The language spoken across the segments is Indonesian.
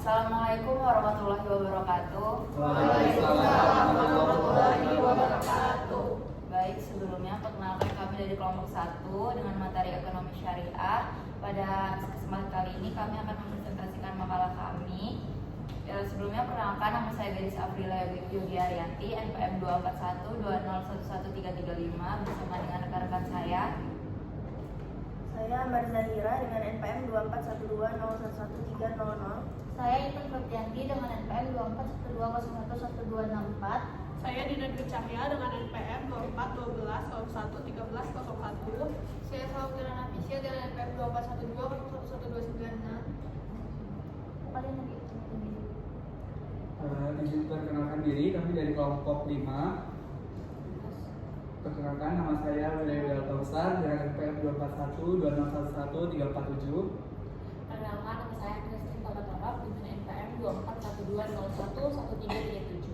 Assalamualaikum warahmatullahi wabarakatuh. Waalaikumsalam warahmatullahi wabarakatuh. Baik, sebelumnya perkenalkan kami dari kelompok 1 dengan materi ekonomi syariah. Pada kesempatan kali ini kami akan mempresentasikan makalah kami. Sebelumnya perkenalkan, nama saya Gadis Afrila Yogi Arianti, NPM 24120111335 bersama dengan rekan-rekan saya. Saya Ambar Zahira dengan NPM 24120111300. Saya Intan Febrianti dengan NPM 24120111264. Saya Dina Dwi Cahya dengan NPM 2412011301. Saya Fauzana Nafisya dengan NPM 24120111296. Kalian lagi Izin perkenalkan diri, kami dari kelompok 5. Perkenalkan, nama saya Willy Widal Kausar dengan NPM 24120111347. Perkenalkan, nama saya Christine Tabatorap dengan NPM 24120111337.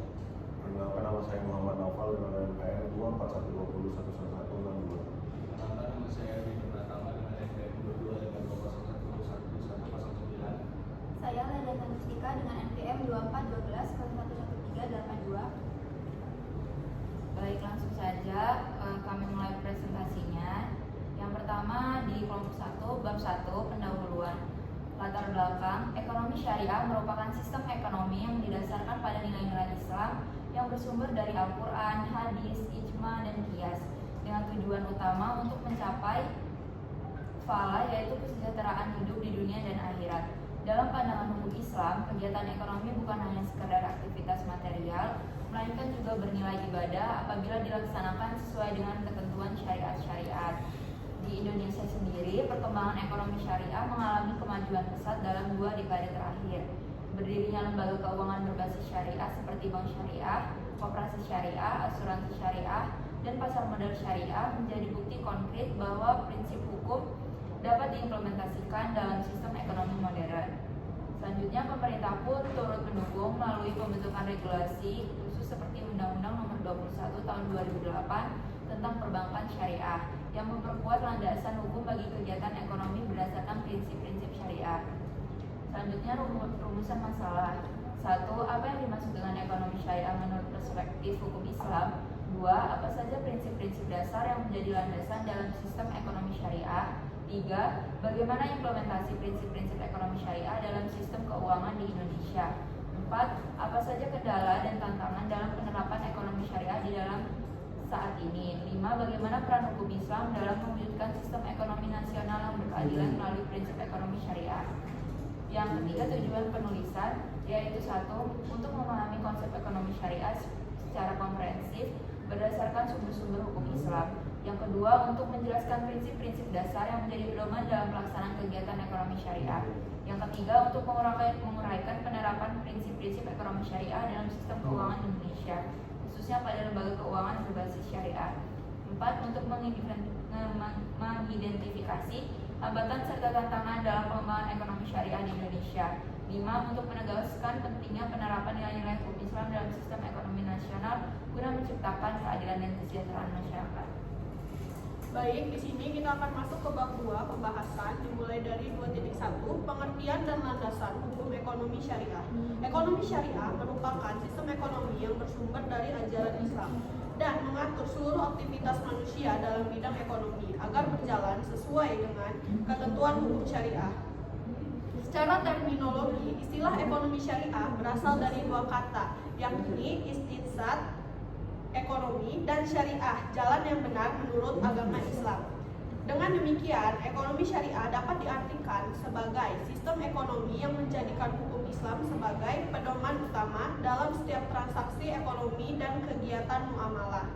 Perkenalkan, nama saya Muhammad Naufal dengan NPM 24120111162. Perkenalkan, nama saya Bini Pratama dengan NPM 22 Saya Ledana Mustika dengan NPM 24120111382. Baik, langsung saja kami mulai presentasinya. Yang pertama di kelompok 1, bab 1, pendahuluan. Latar belakang, ekonomi syariah merupakan sistem ekonomi yang didasarkan pada nilai-nilai Islam yang bersumber dari Al-Quran, hadis, ijma, dan qiyas dengan tujuan utama untuk mencapai falah, yaitu kesejahteraan hidup di dunia dan akhirat. Dalam pandangan hukum Islam, kegiatan ekonomi bukan hanya sekedar aktivitas material, melainkan juga bernilai ibadah apabila dilaksanakan sesuai dengan ketentuan syariat-syariat. Di Indonesia sendiri, perkembangan ekonomi syariah mengalami kemajuan pesat dalam 2 dekade terakhir. Berdirinya lembaga keuangan berbasis syariah seperti bank syariah, koperasi syariah, asuransi syariah, dan pasar modal syariah menjadi bukti konkret bahwa prinsip hukum dapat diimplementasikan dalam sistem ekonomi modern. Selanjutnya, pemerintah pun turut mendukung melalui pembentukan regulasi khusus seperti Undang-Undang Nomor 21 Tahun 2008 tentang Perbankan Syariah yang memperkuat landasan hukum bagi kegiatan ekonomi berdasarkan prinsip-prinsip syariah. Selanjutnya, rumusan masalah. 1. Apa yang dimaksud dengan ekonomi syariah menurut perspektif hukum Islam? 2. Apa saja prinsip-prinsip dasar yang menjadi landasan dalam sistem ekonomi syariah? 3. Bagaimana implementasi prinsip-prinsip ekonomi syariah dalam sistem keuangan di Indonesia? 4. Apa saja kendala dan tantangan dalam penerapan ekonomi syariah di dalam saat ini? 5. Bagaimana peran hukum Islam dalam mewujudkan sistem ekonomi nasional yang berkeadilan melalui prinsip ekonomi syariah? Yang ketiga, tujuan penulisan, yaitu 1. Untuk memahami konsep ekonomi syariah secara komprehensif berdasarkan sumber-sumber hukum Islam. Yang kedua, untuk menjelaskan prinsip-prinsip dasar yang menjadi pedoman dalam pelaksanaan kegiatan ekonomi syariah. Yang ketiga, untuk menguraikan penerapan prinsip-prinsip ekonomi syariah dalam sistem keuangan Indonesia, khususnya pada lembaga keuangan berbasis syariah. 4. Untuk mengidentifikasi hambatan serta tantangan dalam pengembangan ekonomi syariah di Indonesia. 5. Untuk menegaskan pentingnya penerapan nilai-nilai hukum Islam dalam sistem ekonomi nasional guna menciptakan keadilan dan kesejahteraan masyarakat. Baik, di sini kita akan masuk ke bab 2 pembahasan dimulai dari 2.1 pengertian dan landasan hukum ekonomi syariah. Ekonomi syariah merupakan sistem ekonomi yang bersumber dari ajaran Islam dan mengatur seluruh aktivitas manusia dalam bidang ekonomi agar berjalan sesuai dengan ketentuan hukum syariah. Secara terminologi, istilah ekonomi syariah berasal dari 2 kata, yakni istiqsad ekonomi dan syariah, jalan yang benar menurut agama Islam. Dengan demikian, ekonomi syariah dapat diartikan sebagai sistem ekonomi yang menjadikan hukum Islam sebagai pedoman utama dalam setiap transaksi ekonomi dan kegiatan muamalah.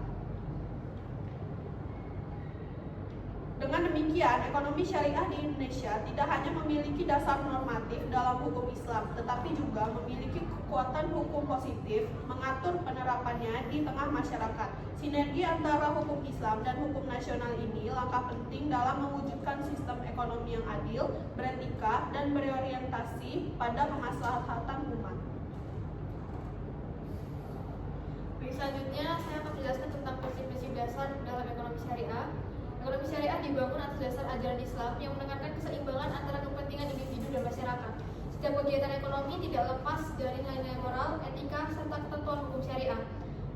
Dengan demikian, ekonomi syariah di Indonesia tidak hanya memiliki dasar normatif dalam hukum Islam, tetapi juga memiliki kekuatan hukum positif mengatur penerapannya di tengah masyarakat. Sinergi antara hukum Islam dan hukum nasional ini langkah penting dalam mewujudkan sistem ekonomi yang adil, beretika, dan berorientasi pada kemaslahatan umat. Selanjutnya, saya akan menjelaskan tentang prinsip-prinsip dasar dalam ekonomi syariah. Ekonomi syariah dibangun atas dasar ajaran Islam yang menekankan keseimbangan antara kepentingan individu dan masyarakat. Setiap kegiatan ekonomi tidak lepas dari nilai-nilai moral, etika, serta ketentuan hukum syariah.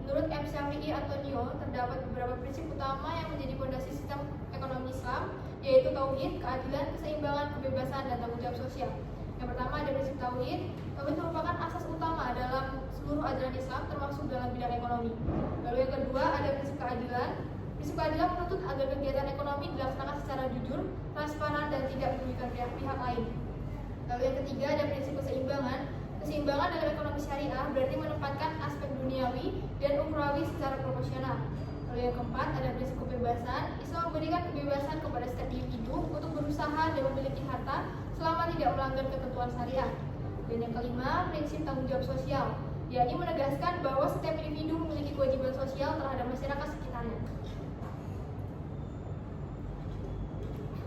Menurut M. Syafi'i Antonio, terdapat beberapa prinsip utama yang menjadi fondasi sistem ekonomi Islam, yaitu tauhid, keadilan, keseimbangan, kebebasan, dan tanggung jawab sosial. Yang pertama ada prinsip tauhid. Tauhid merupakan asas utama dalam seluruh ajaran Islam, termasuk dalam bidang ekonomi. Lalu yang kedua ada prinsip keadilan. Prinsip keadilan menuntut agar kegiatan ekonomi dilaksanakan secara jujur, transparan, dan tidak merugikan pihak lain. Lalu yang ketiga ada prinsip keseimbangan. Keseimbangan dalam ekonomi syariah berarti menempatkan aspek duniawi dan ukhrawi secara proporsional. Lalu yang keempat ada prinsip kebebasan. Islam memberikan kebebasan kepada setiap individu untuk berusaha dan memiliki harta selama tidak melanggar ketentuan syariah. Dan yang kelima, prinsip tanggung jawab sosial, yakni menegaskan bahwa setiap individu memiliki kewajiban sosial terhadap masyarakat sekitarnya.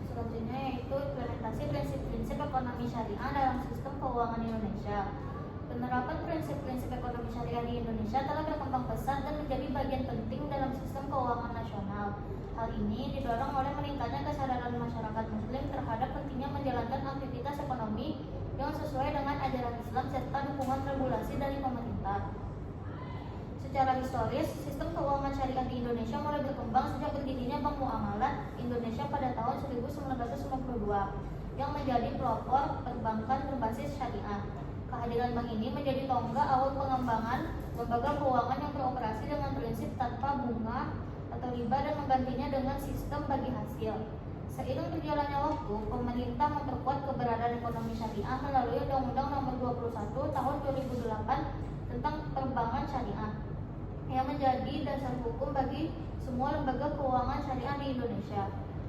Selanjutnya yaitu implementasi prinsip-prinsip ekonomi syariah dalam sistem keuangan Indonesia. Penerapan prinsip-prinsip ekonomi syariah di Indonesia telah berkembang pesat dan menjadi bagian penting dalam sistem keuangan nasional. Hal ini didorong oleh meningkatnya kesadaran masyarakat Muslim terhadap pentingnya menjalankan aktivitas ekonomi yang sesuai dengan ajaran Islam serta dukungan regulasi dari pemerintah. Secara historis, sistem keuangan syariah di Indonesia mulai berkembang sejak berdirinya Bank Muamalat Indonesia pada tahun 1992 yang menjadi pelopor perbankan berbasis syariah. Kehadiran bank ini menjadi tonggak awal pengembangan lembaga keuangan yang beroperasi dengan prinsip tanpa bunga atau riba dan menggantinya dengan sistem bagi hasil. Seiring berjalannya waktu, pemerintah memperkuat keberadaan ekonomi syariah melalui Undang-Undang Nomor 21 Tahun 2008 tentang Perbankan Syariah yang menjadi dasar hukum bagi semua lembaga keuangan syariah di Indonesia.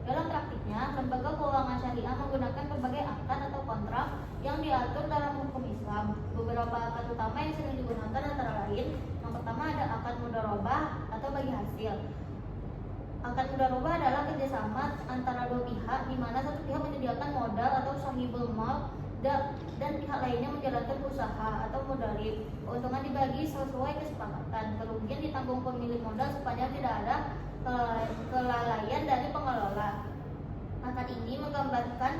Dalam praktiknya, lembaga keuangan syariah menggunakan berbagai akad atau kontrak yang diatur dalam hukum Islam. Beberapa akad utama yang sering digunakan antara lain, yang pertama ada akad mudharabah atau bagi hasil. Akad mudharabah adalah kerjasama antara dua pihak di mana satu pihak menyediakan modal atau sahibul mal dan pihak lainnya menjalankan usaha atau mudharib. Keuntungan dibagi sesuai kesepakatan. Kerugian ditanggung pemilik modal sepanjang tidak ada kelalaian dari pengelola. Akad ini menggambarkan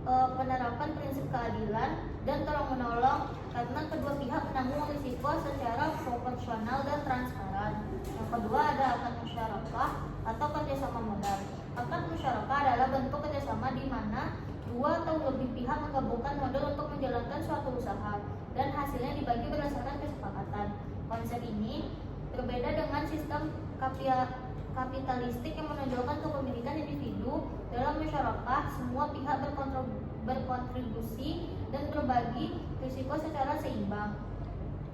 penerapan prinsip keadilan dan tolong menolong karena kedua pihak menanggung risiko secara proporsional dan transparan. Yang kedua ada akad musyarakah atau kerjasama modal. Akad musyarakah adalah bentuk kerjasama di mana dua atau lebih pihak menggabungkan modal untuk menjalankan suatu usaha dan hasilnya dibagi berdasarkan kesepakatan. Konsep ini berbeda dengan sistem kapitalistik yang menonjolkan kepemilikan individu. Dalam musyarakah, semua pihak berkontribusi dan berbagi risiko secara seimbang.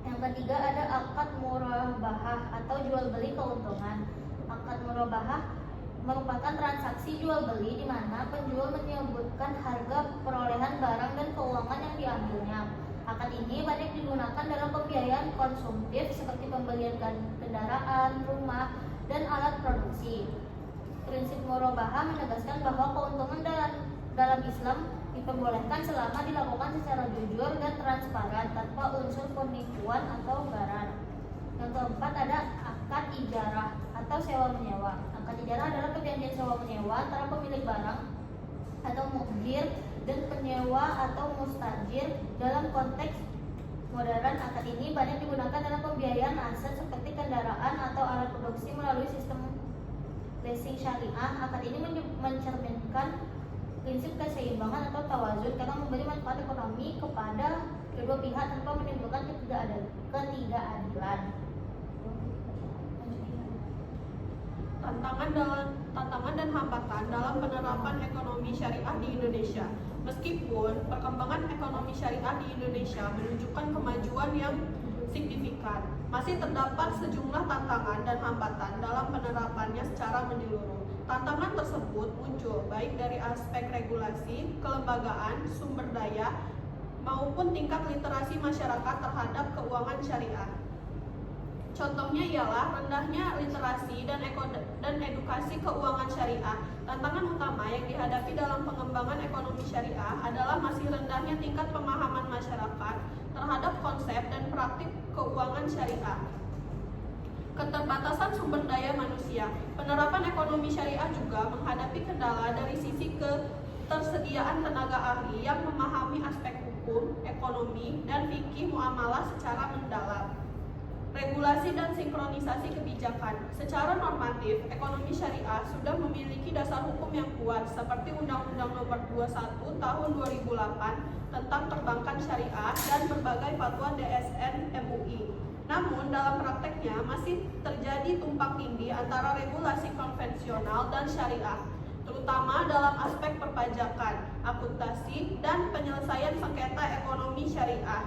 Yang ketiga ada akad murabahah atau jual beli keuntungan. Akad murabahah merupakan transaksi jual beli di mana penjual menyebutkan harga perolehan barang dan keuangan yang diambilnya. Akad ini banyak digunakan dalam pembiayaan konsumtif seperti pembelian kendaraan, rumah, dan alat produksi. Prinsip murabahah menegaskan bahwa keuntungan dalam Islam diperbolehkan selama dilakukan secara jujur dan transparan tanpa unsur penipuan atau garan. Yang keempat ada akad ijarah atau sewa menyewa. Akad ijarah adalah perjanjian sewa menyewa antara pemilik barang atau mukjir dan penyewa atau mustajir. Dalam konteks modern, akad ini banyak digunakan dalam pembiayaan aset seperti kendaraan atau alat produksi melalui sistem leasing syariah. Akad ini mencerminkan prinsip keseimbangan atau tawazun karena memberi manfaat ekonomi kepada kedua pihak tanpa menimbulkan ketidakadilan. Tantangan dan hambatan dalam penerapan ekonomi syariah di Indonesia. Meskipun perkembangan ekonomi syariah di Indonesia menunjukkan kemajuan yang signifikan, masih terdapat sejumlah tantangan dan hambatan dalam penerapannya secara menyeluruh. Tantangan tersebut muncul baik dari aspek regulasi, kelembagaan, sumber daya, maupun tingkat literasi masyarakat terhadap keuangan syariah. Contohnya ialah rendahnya literasi dan edukasi keuangan syariah. Tantangan utama yang dihadapi dalam pengembangan ekonomi syariah adalah masih rendahnya tingkat pemahaman masyarakat terhadap konsep dan praktik keuangan syariah. Keterbatasan sumber daya manusia. Penerapan ekonomi syariah juga menghadapi kendala dari sisi ketersediaan tenaga ahli yang memahami aspek hukum hukum, ekonomi, dan fikih muamalah secara mendalam. Regulasi dan sinkronisasi kebijakan. Secara normatif, ekonomi syariah sudah memiliki dasar hukum yang kuat seperti Undang-Undang Nomor 21 Tahun 2008 tentang Perbankan Syariah dan berbagai fatwa DSN MUI. Namun, dalam prakteknya masih terjadi tumpang tindih antara regulasi konvensional dan syariah, terutama dalam aspek perpajakan, akuntansi, dan penyelesaian sengketa ekonomi syariah.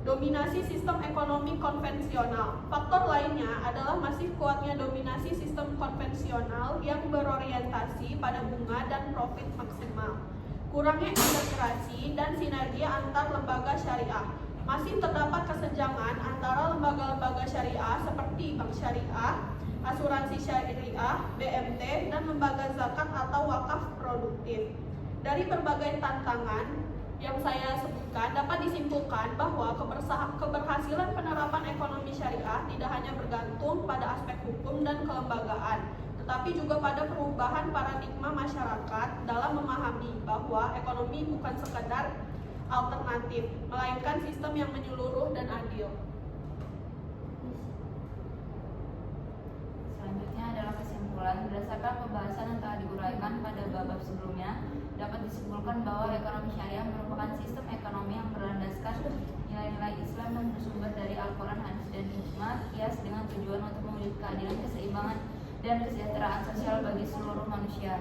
Dominasi sistem ekonomi konvensional. Faktor lainnya adalah masih kuatnya dominasi sistem konvensional yang berorientasi pada bunga dan profit maksimal. Kurangnya integrasi dan sinergi antar lembaga syariah. Masih terdapat kesenjangan antara lembaga-lembaga syariah seperti bank syariah, asuransi syariah, BMT, dan lembaga zakat atau wakaf produktif. Dari berbagai tantangan yang saya sebutkan, dapat disimpulkan bahwa keberhasilan penerapan ekonomi syariah tidak hanya bergantung pada aspek hukum dan kelembagaan, tetapi juga pada perubahan paradigma masyarakat dalam memahami bahwa ekonomi bukan sekadar alternatif, melainkan sistem yang menyeluruh dan adil. Selanjutnya adalah kesimpulan. Berdasarkan pembahasan yang telah diuraikan pada bab sebelumnya, dapat disimpulkan bahwa ekonomi syariah merupakan sistem ekonomi yang berlandaskan nilai-nilai Islam dan bersumber dari Al-Quran, hadis, dan ijma, kias dengan tujuan untuk mewujudkan keadilan, keseimbangan, dan kesejahteraan sosial bagi seluruh manusia.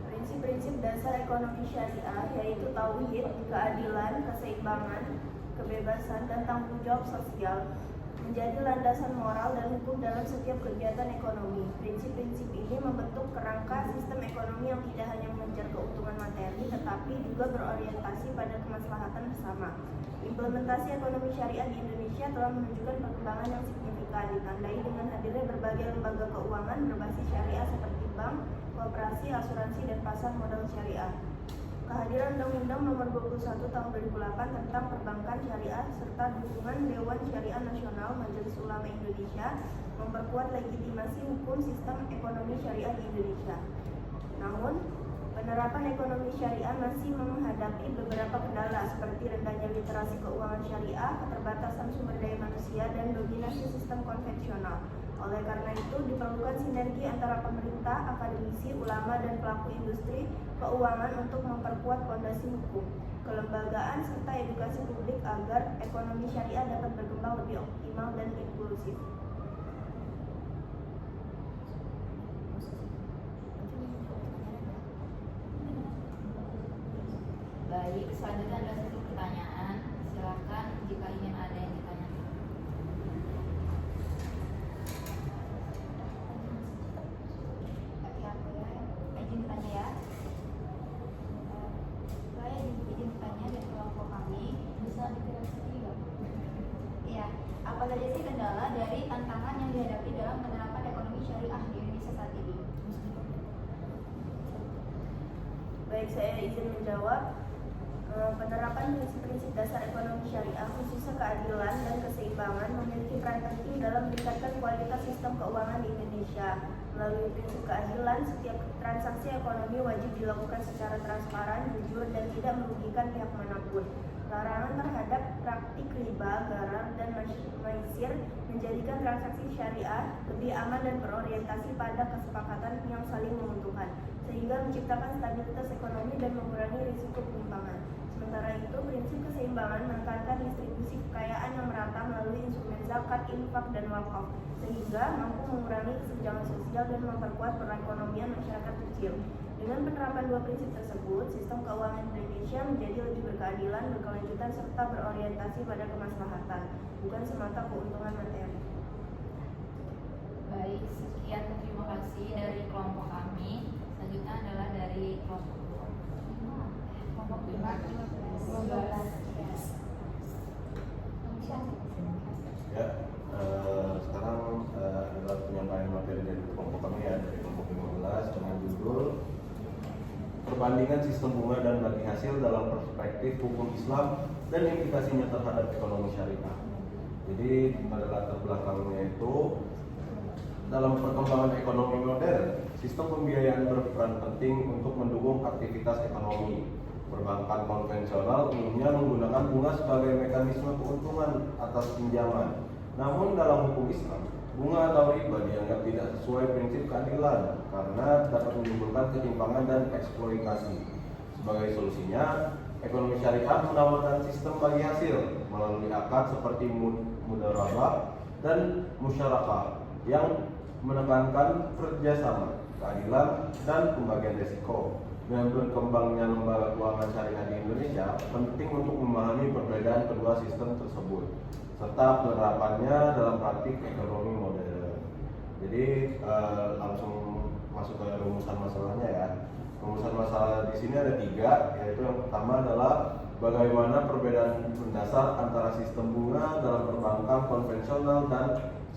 Prinsip-prinsip dasar ekonomi syariah yaitu tauhid, keadilan, keseimbangan, kebebasan, dan tanggung jawab sosial menjadi landasan moral dan hukum dalam setiap kegiatan ekonomi. Prinsip-prinsip ini membentuk kerangka sistem ekonomi yang tidak hanya mengejar keuntungan materi, tetapi juga berorientasi pada kemaslahatan bersama. Implementasi ekonomi syariah di Indonesia telah menunjukkan perkembangan yang signifikan, ditandai dengan hadirnya berbagai lembaga keuangan berbasis syariah seperti bank, koperasi, asuransi, dan pasar modal syariah. Kehadiran Undang-Undang Nomor 21 Tahun 2008 tentang Perbankan Syariah serta dukungan Dewan Syariah Nasional Majelis Ulama Indonesia memperkuat legitimasi hukum sistem ekonomi syariah di Indonesia. Namun, penerapan ekonomi syariah masih menghadapi beberapa kendala seperti rendahnya literasi keuangan syariah, keterbatasan sumber daya manusia, dan dominasi sistem konvensional. Oleh karena itu, diperlukan sinergi antara pemerintah, akademisi, ulama, dan pelaku industri keuangan untuk memperkuat fondasi hukum, kelembagaan, serta edukasi publik agar ekonomi syariah dapat berkembang lebih optimal dan inklusif. Baik, selanjutnya ada satu pertanyaan. Silakan jika ingin ada yang ditanyakan. Izin tanya ya. Saya izin tanya dari kelompok kami. Bisa dijelaskan nggak? Iya. Apa saja sih kendala dari tantangan yang dihadapi dalam penerapan ekonomi syariah di Indonesia saat ini? Baik, saya izin menjawab. Penerapan prinsip-prinsip dasar ekonomi syariah khususnya keadilan dan keseimbangan memiliki peran penting dalam meningkatkan kualitas sistem keuangan di Indonesia. Melalui prinsip keadilan, setiap transaksi ekonomi wajib dilakukan secara transparan, jujur, dan tidak merugikan pihak manapun. Larangan terhadap praktik riba, gharar, dan maisir menjadikan transaksi syariah lebih aman dan berorientasi pada kesepakatan yang saling menguntungkan, sehingga menciptakan stabilitas ekonomi dan mengurangi risiko penyimpangan. Sementara itu, prinsip keseimbangan menekankan distribusi kekayaan yang merata melalui instrumen zakat, infak, dan wakaf, sehingga mampu mengurangi kesenjangan sosial dan memperkuat perekonomian masyarakat kecil. Dengan penerapan dua prinsip tersebut, sistem keuangan Indonesia menjadi lebih berkeadilan, berkelanjutan, serta berorientasi pada kemaslahatan, bukan semata keuntungan materi. Baik, sekian terima kasih dari kelompok kami. Selanjutnya adalah dari kelompok 5. Ya, sekarang adalah penyampaian materi dari kelompok kami ya, dari kelompok 15 dengan judul Perbandingan Sistem Bunga dan Bagi Hasil dalam Perspektif Hukum Islam dan Implikasinya Terhadap Ekonomi Syariah. Jadi pada latar belakangnya itu dalam perkembangan ekonomi modern, sistem pembiayaan berperan penting untuk mendukung aktivitas ekonomi. Perbankan konvensional umumnya menggunakan bunga sebagai mekanisme keuntungan atas pinjaman. Namun dalam hukum Islam, bunga atau riba dianggap tidak sesuai prinsip keadilan karena dapat menimbulkan ketimpangan dan eksploitasi. Sebagai solusinya, ekonomi syariah menawarkan sistem bagi hasil melalui akad seperti mudharabah dan musyarakah yang menekankan kerjasama, keadilan, dan pembagian risiko. Dengan berkembangnya lembaga keuangan syariah di Indonesia, penting untuk memahami perbedaan kedua sistem tersebut serta penerapannya dalam praktik ekonomi modern. Jadi langsung masuk ke rumusan masalahnya ya. Rumusan masalah di sini ada 3, yaitu yang pertama adalah bagaimana perbedaan mendasar antara sistem bunga dalam perbankan konvensional dan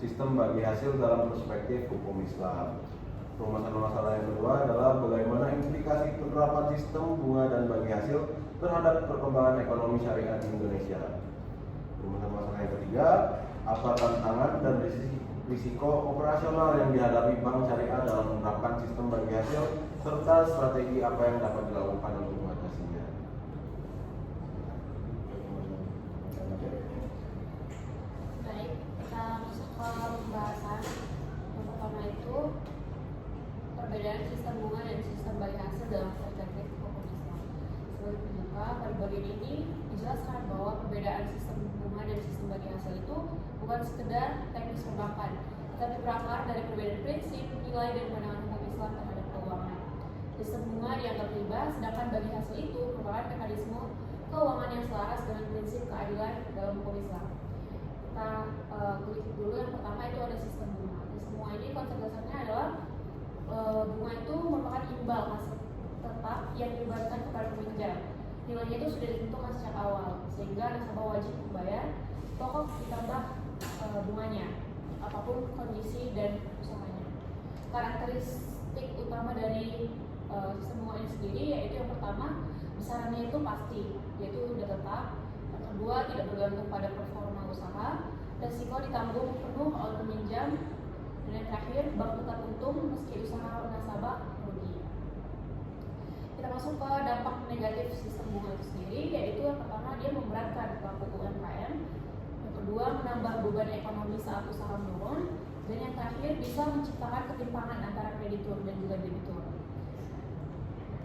sistem bagi hasil dalam perspektif hukum Islam. Rumusan masalah yang kedua adalah bagaimana implikasi penerapan sistem bunga dan bagi hasil terhadap perkembangan ekonomi syariah di Indonesia. Rumusan masalah yang ketiga, apa tantangan dan risiko operasional yang dihadapi bank syariah dalam menerapkan sistem bagi hasil serta strategi apa yang dapat dilakukan untuk mengatasinya. Baik, kita masuk ke pembahasan. Yang pertama itu perbedaan sistem bunga dan sistem bagi hasil dalam perspektif hukum Islam. Sebagai pembuka, pada bagian ini dijelaskan bahwa perbedaan sistem bunga dan sistem bagi hasil itu bukan sekedar teknis perbankan, tetapi berakar dari perbedaan prinsip, nilai, dan pandangan hukum Islam terhadap keuangan. Sistem bunga dianggap riba, sedangkan bagi hasil itu merupakan mekanisme keuangan yang selaras dengan prinsip keadilan dalam hukum Islam. Kita kulik dulu, yang pertama itu ada sistem bunga. Sistem bunga ini konsep dasarnya adalah bunga itu merupakan imbal hasil tetap yang diberikan kepada peminjam. Nilainya itu sudah ditentukan sejak awal, sehingga nasabah wajib membayar pokok ditambah bunganya, apapun kondisi dan usahanya. Karakteristik utama dari sistem bunga ini sendiri yaitu yang pertama, besarannya itu pasti, yaitu sudah tetap. Yang kedua, tidak bergantung pada performa usaha. Risiko ditanggung penuh oleh peminjam. Dan yang terakhir, bank tetap untung meski usaha nasabah rugi. Kita masuk ke dampak negatif sistem bunga itu sendiri, yaitu yang pertama, dia memberatkan pelaku UMKM. Yang kedua, menambah beban ekonomi saat usaha menurun. Dan yang terakhir, bisa menciptakan ketimpangan antara kreditur dan juga debitur.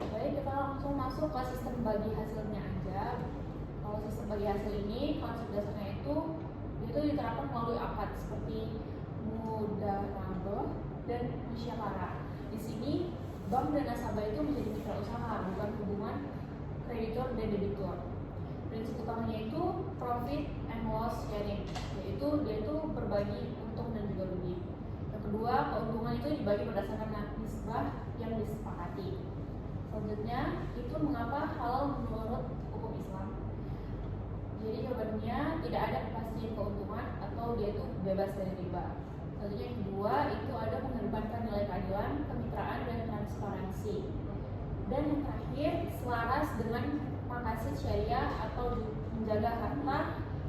Baik, kita langsung masuk ke sistem bagi hasilnya aja. Kalau sistem bagi hasil ini, konsep dasarnya itu diterapkan melalui akad seperti mudharabah dan musyawarah. Di sini bank dan nasabah itu menjadi mitra usaha, bukan hubungan kreditor dan debitur. Prinsip utamanya itu profit and loss sharing, yaitu dia itu berbagi untung dan juga rugi. Yang kedua, keuntungan itu dibagi berdasarkan nisbah yang disepakati. Selanjutnya, itu mengapa halal menurut hukum Islam. Jadi jawabannya tidak ada kepastian keuntungan atau dia itu bebas dari riba. Selanjutnya yang kedua, itu ada mengedepankan nilai keadilan, kemitraan, dan transparansi. Dan yang terakhir, selaras dengan maqasid syariah atau menjaga harta,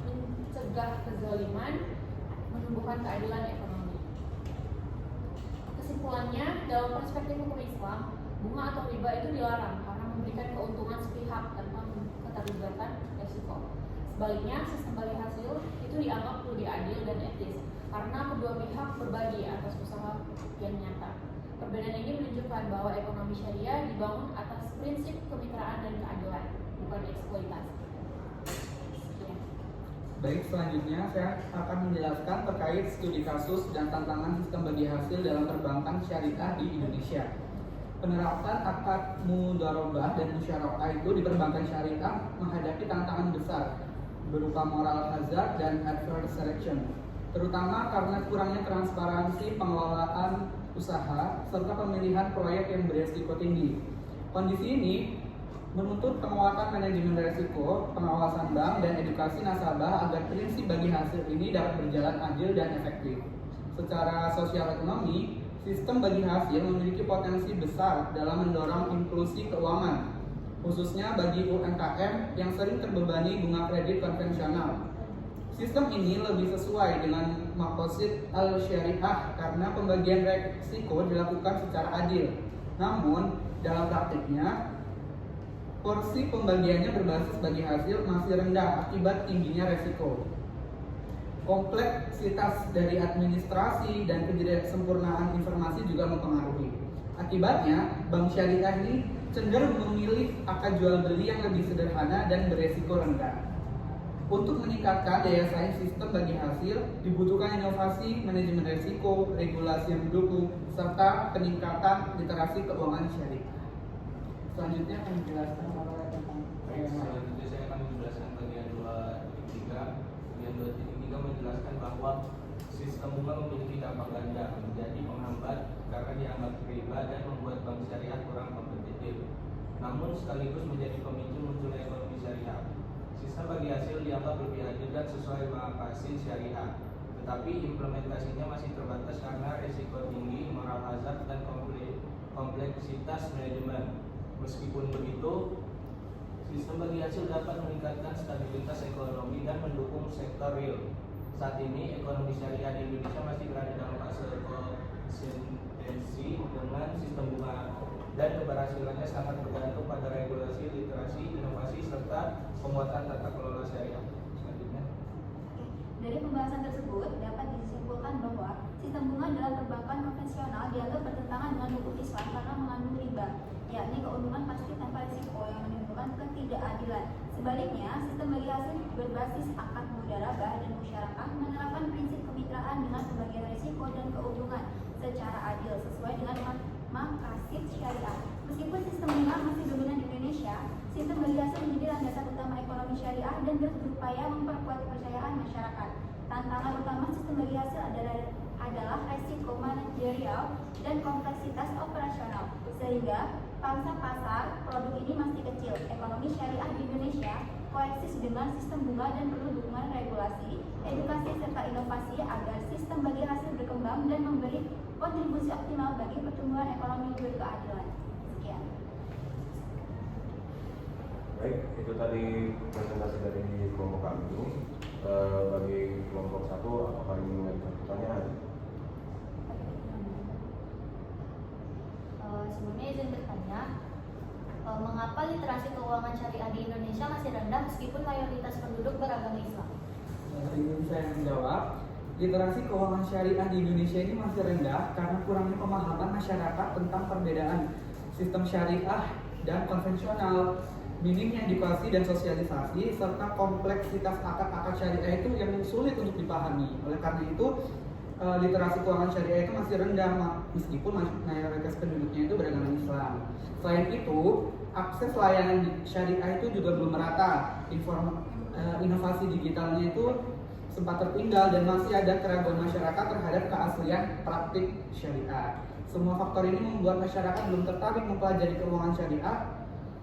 mencegah kezaliman, menumbuhkan keadilan ekonomi. Kesimpulannya, dalam perspektif hukum Islam, bunga atau riba itu dilarang karena memberikan keuntungan sepihak tanpa keterlibatan resiko. Sebaliknya, sistem bagi hasil itu dianggap lebih adil dan etis karena kedua pihak berbagi atas usaha yang nyata. Perbedaan ini menunjukkan bahwa ekonomi syariah dibangun atas prinsip kemitraan dan keadilan, bukan eksploitasi. Baik, selanjutnya saya akan menjelaskan terkait studi kasus dan tantangan sistem bagi hasil dalam perbankan syariah di Indonesia. Penerapan akad mudharabah dan musyarakah itu di perbankan syariah menghadapi tantangan besar berupa moral hazard dan adverse selection, terutama karena kurangnya transparansi pengelolaan usaha serta pemilihan proyek yang beresiko tinggi. Kondisi ini menuntut penguatan manajemen risiko, pengawasan bank, dan edukasi nasabah agar prinsip bagi hasil ini dapat berjalan adil dan efektif. Secara sosial ekonomi, sistem bagi hasil memiliki potensi besar dalam mendorong inklusi keuangan, khususnya bagi UMKM yang sering terbebani bunga kredit konvensional. Sistem ini lebih sesuai dengan maqasid al-syariah karena pembagian resiko dilakukan secara adil. Namun, dalam praktiknya, porsi pembagiannya berbasis bagi hasil masih rendah akibat tingginya resiko. Kompleksitas dari administrasi dan ketidaksempurnaan informasi juga mempengaruhi. Akibatnya, bank syariah ini cenderung memilih akad jual beli yang lebih sederhana dan beresiko rendah. Untuk meningkatkan daya saing sistem bagi hasil, dibutuhkan inovasi, manajemen resiko, regulasi yang mendukung, serta peningkatan literasi keuangan syariah. Selanjutnya akan dijelaskan oleh tentang Baik, selanjutnya saya akan menjelaskan bagian 2.3. Bagian 2.3 menjelaskan bahwa sistem bunga memiliki dampak ganda, menjadi penghambat karena dianggap riba dan membuat bank syariah kurang kompetitif. Namun sekaligus menjadi pemicu munculnya ekonomi syariah. Sistem bagi hasil dianggap lebih adil dan sesuai maqasid syariah, tetapi implementasinya masih terbatas karena risiko tinggi, moral hazard, dan kompleksitas manajemen. Meskipun begitu, sistem bagi hasil dapat meningkatkan stabilitas ekonomi dan mendukung sektor real. Saat ini, ekonomi syariah di Indonesia masih berada dalam fase konsistensi dengan sistem bunga, dan keberhasilannya sangat bergantung pada regulasi, literasi, inovasi, serta penguatan tata kelola syariah. Selanjutnya. Dari pembahasan tersebut dapat disimpulkan bahwa sistem bunga dalam perbankan konvensional dianggap bertentangan dengan hukum Islam karena mengandung riba, yakni keuntungan pasti tanpa risiko yang menimbulkan ketidakadilan. Sebaliknya, sistem bagi hasil berbasis akad mudharabah dan musyarakah menerapkan prinsip kemitraan dengan pembagian risiko dan keuntungan secara adil sesuai dengan maqasid syariah. Meskipun sistem bunga masih dominan di Indonesia, sistem bagi hasil menjadi landasan utama ekonomi syariah dan berupaya memperkuat kepercayaan masyarakat. Tantangan utama sistem bagi hasil adalah resiko manajerial dan kompleksitas operasional, sehingga pangsa pasar produk ini masih kecil. Ekonomi syariah di Indonesia koeksis dengan sistem bunga dan perlu dukungan regulasi, edukasi, serta inovasi agar sistem bagi hasil berkembang dan memberi kontribusi optimal bagi pertumbuhan ekonomi berkeadilan. Sekian. Baik, itu tadi presentasi dari kelompok kami. Bagi kelompok 1, apakah ingin mengajukan pertanyaan? Sebelumnya izin bertanya, mengapa literasi keuangan syariah di Indonesia masih rendah meskipun mayoritas penduduk beragama Islam? Ingin saya menjawab, literasi keuangan syariah di Indonesia ini masih rendah karena kurangnya pemahaman masyarakat tentang perbedaan sistem syariah dan konvensional, minimnya edukasi dan sosialisasi, serta kompleksitas akad-akad syariah itu yang sulit untuk dipahami. Oleh karena itu, literasi keuangan syariah itu masih rendah meskipun mayoritas penduduknya itu beragama Islam. Selain itu, akses layanan syariah itu juga belum merata. Inovasi digitalnya itu sempat tertinggal dan masih ada keraguan masyarakat terhadap keaslian praktik syariah. Semua faktor ini membuat masyarakat belum tertarik mempelajari keuangan syariah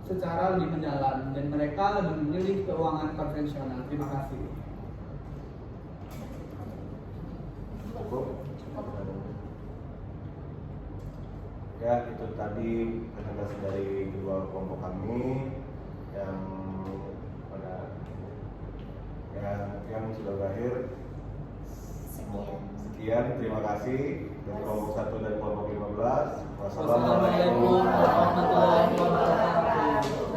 secara lebih mendalam dan mereka lebih memilih keuangan konvensional. Terima kasih. Cukup. Ya, itu tadi presentasi dari kedua kelompok kami yang sudah berakhir. Sekian, terima kasih dari kelompok 1 dan kelompok 15. Wassalamualaikum warahmatullahi wabarakatuh.